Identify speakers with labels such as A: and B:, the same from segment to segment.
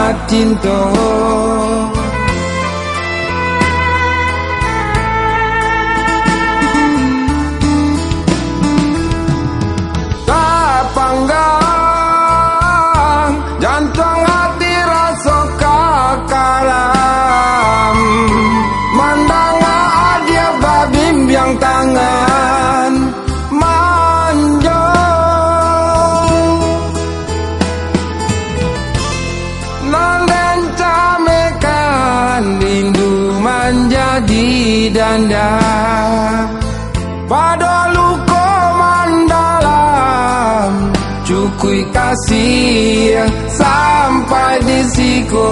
A: sangat cinta. Tak panggang jantung hati rasa kakaram, mandang dia babimbiang tangan manja, nanden camekan rindu menjadi danda pada luka mendalam, cukui kasih sampai di siku.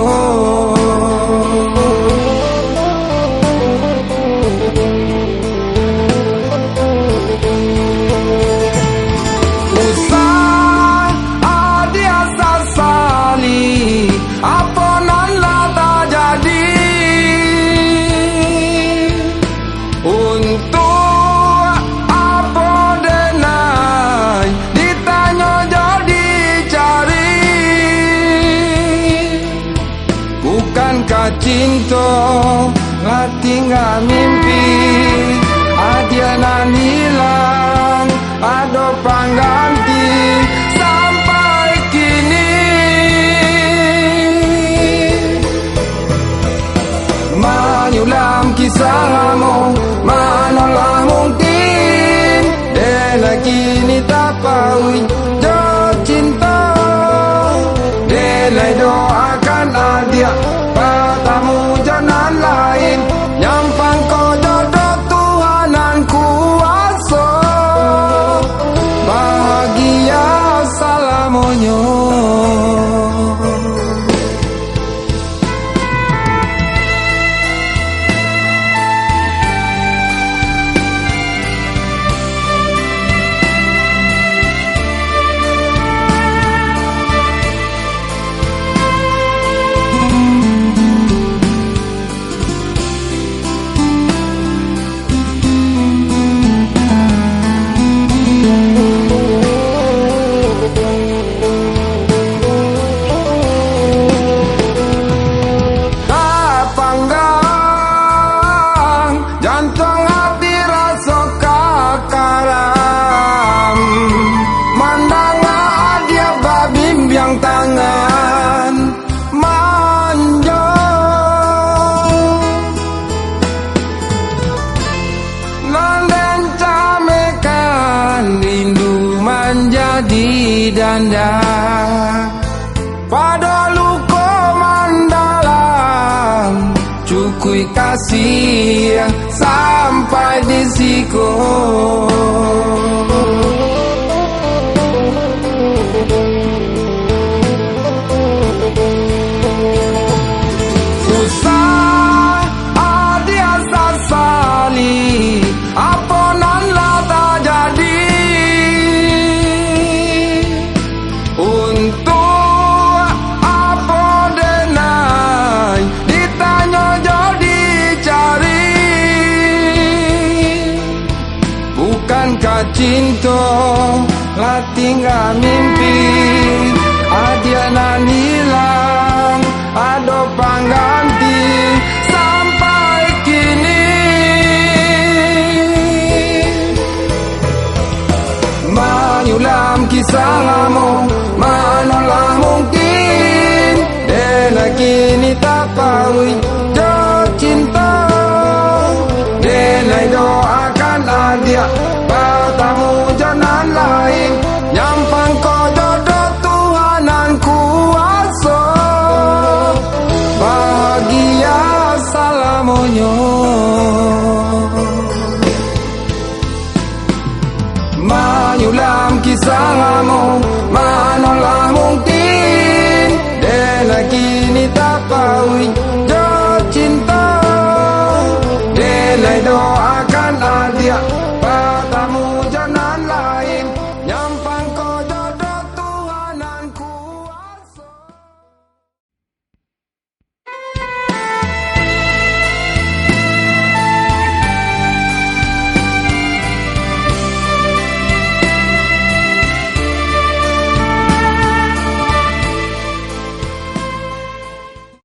A: Cinta lah tinggal mimpi, dia nan hilang, ada pengganti sampai kini. Menyulam kisahmu, manalah mungkin dia kini tak tahu jauh cinta. Dia doakan dia bertemu jalan lain, nyampang kau jodoh Tuhan yang kuasa, bahagia selamanya. Jantung hati rasa kakaram, mandang dia babimbiang tangan manja, nanden camekan rindu menjadi danda pada luka mendalam, cukui kasih sampai di siku. Usah dia sasali, apa nan lah tak jadi. Untuk apa denai ditanya jadi cari. Bukankah cinta lah tinggal mimpi, dia nan hilang, ada pengganti sampai kini. Menyulam kisahmu, manalah mungkin dia kini tak tahu